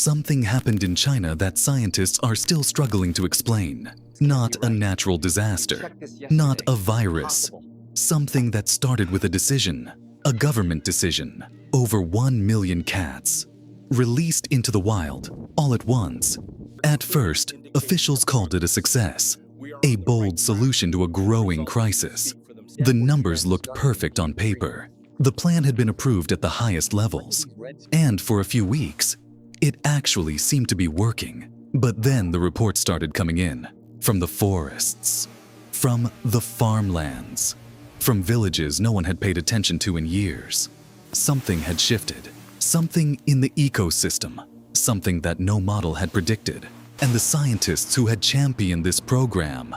Something happened in China that scientists are still struggling to explain. Not a natural disaster, not a virus. Something that started with a decision, a government decision. Over 1 million cats released into the wild all at once. At first, officials called it a success, a bold solution to a growing crisis. The numbers looked perfect on paper. The plan had been approved at the highest levels, and for a few weeks, it actually seemed to be working. But then the reports started coming in from the forests, from the farmlands, from villages no one had paid attention to in years. Something had shifted, something in the ecosystem, something that no model had predicted. And the scientists who had championed this program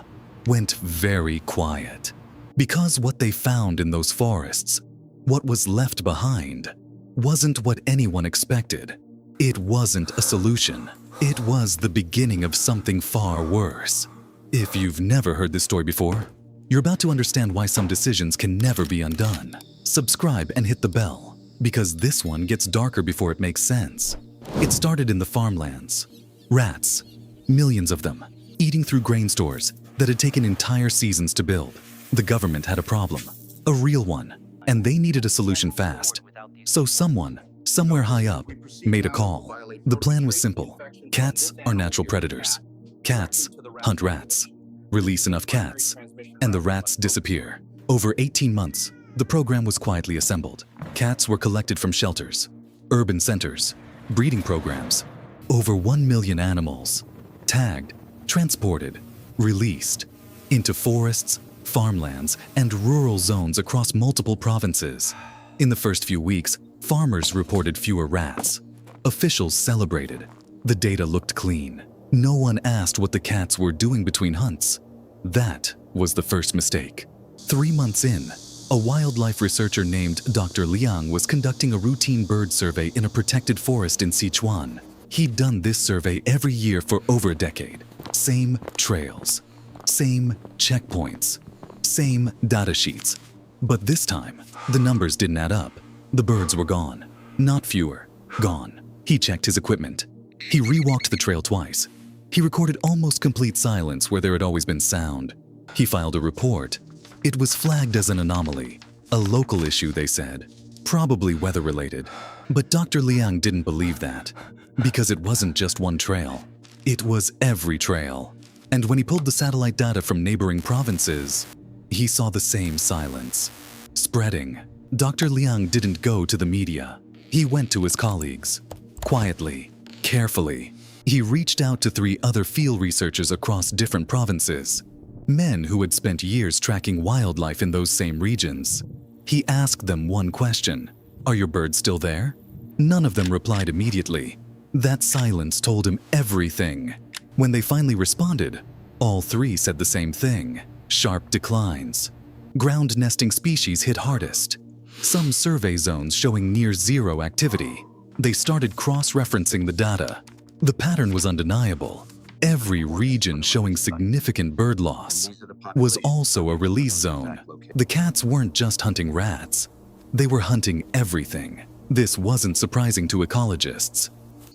went very quiet. Because what they found in those forests, what was left behind, wasn't what anyone expected. It wasn't a solution. It was the beginning of something far worse. If you've never heard this story before, you're about to understand why some decisions can never be undone. Subscribe and hit the bell, because this one gets darker before it makes sense. It started in the farmlands. Rats, millions of them, eating through grain stores that had taken entire seasons to build. The government had a problem, a real one, and they needed a solution fast. So someone, somewhere high up, made a call. The plan was simple. Cats are natural predators. Cats hunt rats. Release enough cats, and the rats disappear. Over 18 months, the program was quietly assembled. Cats were collected from shelters, urban centers, breeding programs. Over 1 million animals, tagged, transported, released into forests, farmlands, and rural zones across multiple provinces. In the first few weeks, farmers reported fewer rats. Officials celebrated. The data looked clean. No one asked what the cats were doing between hunts. That was the first mistake. 3 months in, a wildlife researcher named Dr. Liang was conducting a routine bird survey in a protected forest in Sichuan. He'd done this survey every year for over a decade. Same trails, same checkpoints, same data sheets. But this time, the numbers didn't add up. The birds were gone. Not fewer, gone. He checked his equipment. He rewalked the trail twice. He recorded almost complete silence where there had always been sound. He filed a report. It was flagged as an anomaly, a local issue, they said, probably weather-related. But Dr. Liang didn't believe that, because it wasn't just one trail. It was every trail. And when he pulled the satellite data from neighboring provinces, he saw the same silence. Spreading. Dr. Liang didn't go to the media. He went to his colleagues. Quietly, carefully. He reached out to 3 other field researchers across different provinces, men who had spent years tracking wildlife in those same regions. He asked them one question: "Are your birds still there?" None of them replied immediately. That silence told him everything. When they finally responded, all 3 said the same thing: sharp declines. Ground nesting species hit hardest. Some survey zones showing near zero activity. They started cross-referencing the data. The pattern was undeniable. Every region showing significant bird loss was also a release zone. The cats weren't just hunting rats. They were hunting everything. This wasn't surprising to ecologists.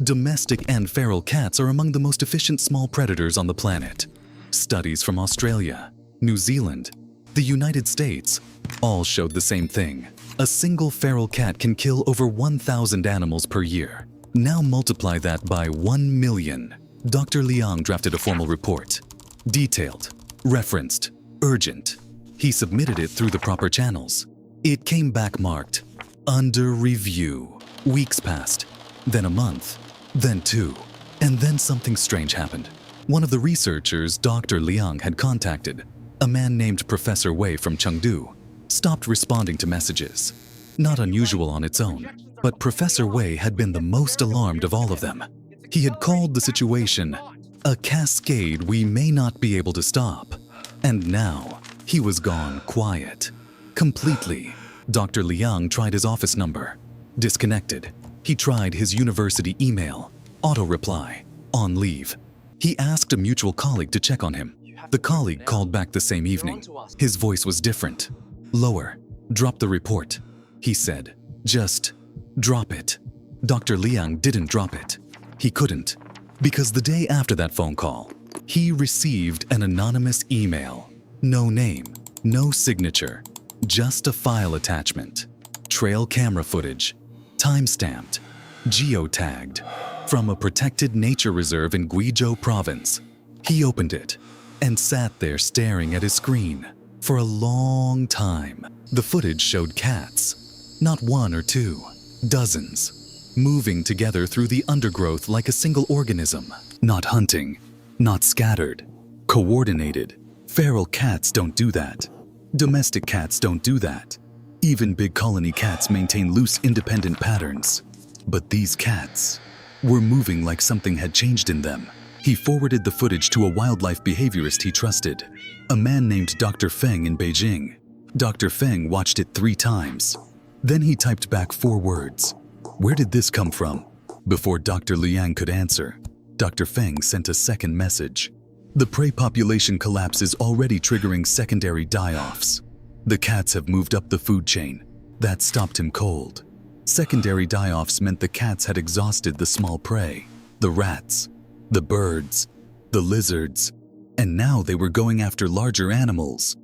Domestic and feral cats are among the most efficient small predators on the planet. Studies from Australia, New Zealand, the United States all showed the same thing. A single feral cat can kill over 1,000 animals per year. Now multiply that by 1 million. Dr. Liang drafted a formal report. Detailed, referenced, urgent. He submitted it through the proper channels. It came back marked, under review. Weeks passed, then a month, then 2. And then something strange happened. One of the researchers Dr. Liang had contacted, a man named Professor Wei from Chengdu, stopped responding to messages. Not unusual on its own, but Professor Wei had been the most alarmed of all of them. He had called the situation a cascade we may not be able to stop. And now, he was gone quiet. Completely. Dr. Liang tried his office number. Disconnected. He tried his university email. Auto-reply. On leave. He asked a mutual colleague to check on him. The colleague called back the same evening. His voice was different. Lower. Drop the report. He said, just drop it. Dr. Liang didn't drop it. He couldn't, because the day after that phone call, he received an anonymous email. No name, no signature, just a file attachment. Trail camera footage, time-stamped, geotagged, from a protected nature reserve in Guizhou province. He opened it and sat there staring at his screen for a long time. The footage showed cats, not one or two, dozens, moving together through the undergrowth like a single organism. Not hunting, not scattered, coordinated. Feral cats don't do that. Domestic cats don't do that. Even big colony cats maintain loose, independent patterns. But these cats were moving like something had changed in them. He forwarded the footage to a wildlife behaviorist he trusted, a man named Dr. Feng in Beijing. Dr. Feng watched it 3 times. Then he typed back 4 words. Where did this come from? Before Dr. Liang could answer, Dr. Feng sent a second message. The prey population collapse is already triggering secondary die-offs. The cats have moved up the food chain. That stopped him cold. Secondary die-offs meant the cats had exhausted the small prey, the rats, the birds, the lizards, and now they were going after larger animals,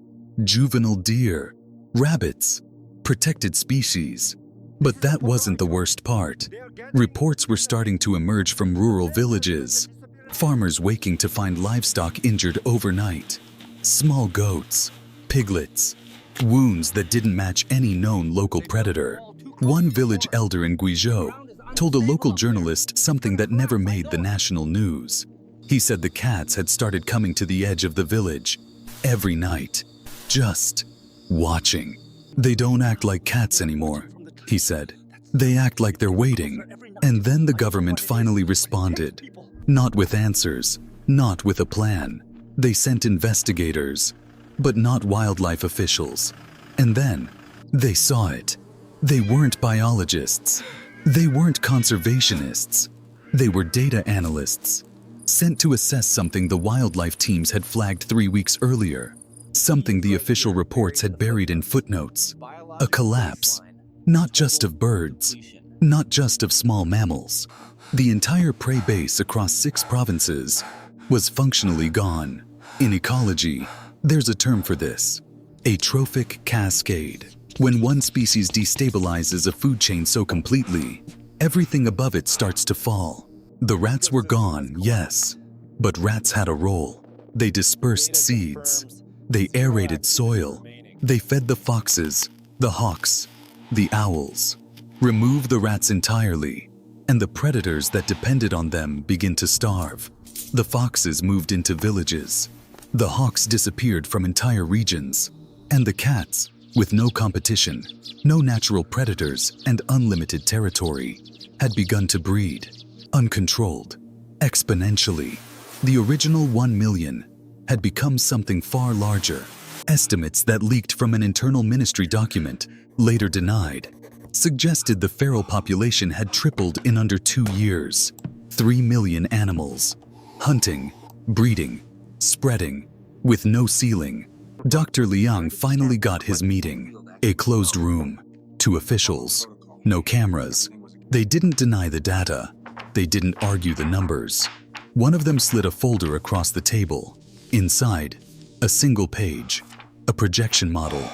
juvenile deer, rabbits, protected species. But that wasn't the worst part. Reports were starting to emerge from rural villages. Farmers waking to find livestock injured overnight. Small goats, piglets, wounds that didn't match any known local predator. One village elder in Guizhou told a local journalist something that never made the national news. He said the cats had started coming to the edge of the village every night, just watching. They don't act like cats anymore, he said. They act like they're waiting. And then the government finally responded. Not with answers, not with a plan. They sent investigators, but not wildlife officials. And then they saw it. They weren't biologists. They weren't conservationists. They were data analysts, sent to assess something the wildlife teams had flagged 3 weeks earlier, something the official reports had buried in footnotes. A collapse, not just of birds, not just of small mammals. The entire prey base across 6 provinces was functionally gone. In ecology, there's a term for this: a trophic cascade. When one species destabilizes a food chain so completely, everything above it starts to fall. The rats were gone, yes, but rats had a role. They dispersed seeds. They aerated soil. They fed the foxes, the hawks, the owls. Remove the rats entirely, and the predators that depended on them begin to starve. The foxes moved into villages. The hawks disappeared from entire regions. And the cats, with no competition, no natural predators, and unlimited territory, had begun to breed, uncontrolled, exponentially. The original 1 million had become something far larger. Estimates that leaked from an internal ministry document, later denied, suggested the feral population had tripled in under 2 years. 3 million animals, hunting, breeding, spreading, with no ceiling. Dr. Liang finally got his meeting. A closed room, 2 officials, no cameras. They didn't deny the data. They didn't argue the numbers. One of them slid a folder across the table. Inside, a single page, a projection model.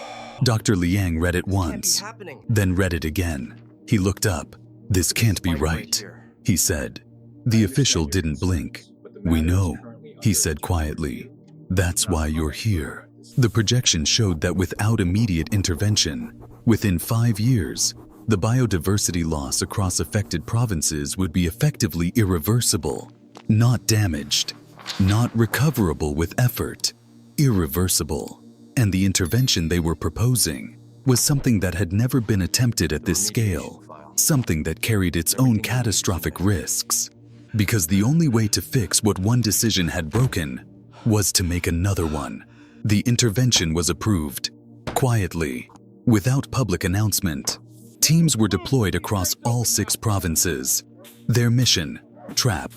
Dr. Liang read it once, then read it again. He looked up. "This can't be right," he said. The official didn't blink. "We know," he said quietly. "That's why you're here." The projection showed that without immediate intervention, within 5 years, the biodiversity loss across affected provinces would be effectively irreversible. Not damaged, not recoverable with effort, irreversible. And the intervention they were proposing was something that had never been attempted at this scale, something that carried its own catastrophic risks. Because the only way to fix what one decision had broken was to make another one. The intervention was approved, quietly, without public announcement. Teams were deployed across all 6 provinces. Their mission: trap,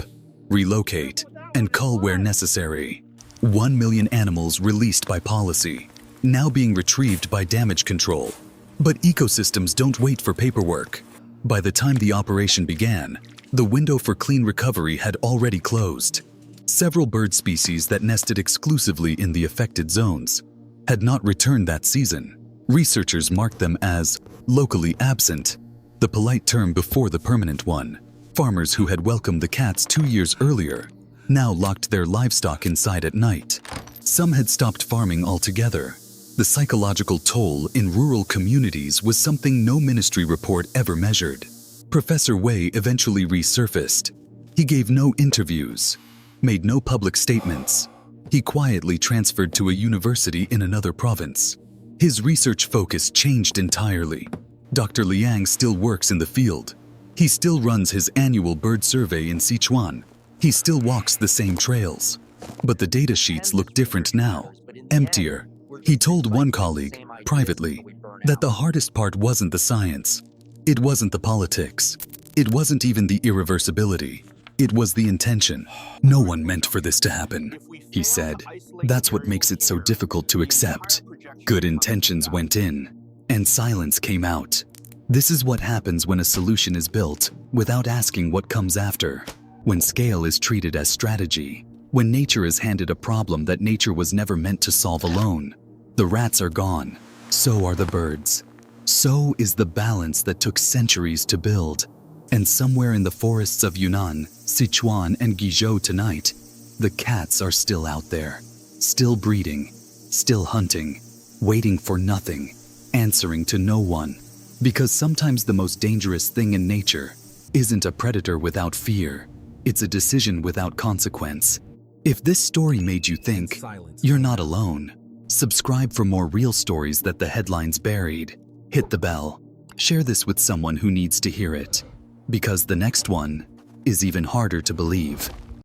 relocate, and cull where necessary. 1 million animals released by policy, now being retrieved by damage control. But ecosystems don't wait for paperwork. By the time the operation began, The window for clean recovery had already closed. Several bird species that nested exclusively in the affected zones had not returned that season. Researchers marked them as locally absent, the polite term before the permanent one. Farmers who had welcomed the cats 2 years earlier now locked their livestock inside at night. Some had stopped farming altogether. The psychological toll in rural communities was something no ministry report ever measured. Professor Wei eventually resurfaced. He gave no interviews, made no public statements. He quietly transferred to a university in another province. His research focus changed entirely. Dr. Liang still works in the field. He still runs his annual bird survey in Sichuan. He still walks the same trails. But the data sheets look different now, emptier. He told one colleague, privately, that the hardest part wasn't the science. It wasn't the politics. It wasn't even the irreversibility. It was the intention. No one meant for this to happen, he said. That's what makes it so difficult to accept. Good intentions went in, and silence came out. This is what happens when a solution is built without asking what comes after. When scale is treated as strategy. When nature is handed a problem that nature was never meant to solve alone. The rats are gone. So are the birds. So is the balance that took centuries to build. And somewhere in the forests of Yunnan, Sichuan, and Guizhou tonight, the cats are still out there. Still breeding. Still hunting. Waiting for nothing. Answering to no one. Because sometimes the most dangerous thing in nature isn't a predator without fear. It's a decision without consequence. If this story made you think, you're not alone. Subscribe for more real stories that the headlines buried. Hit the bell. Share this with someone who needs to hear it. Because the next one is even harder to believe.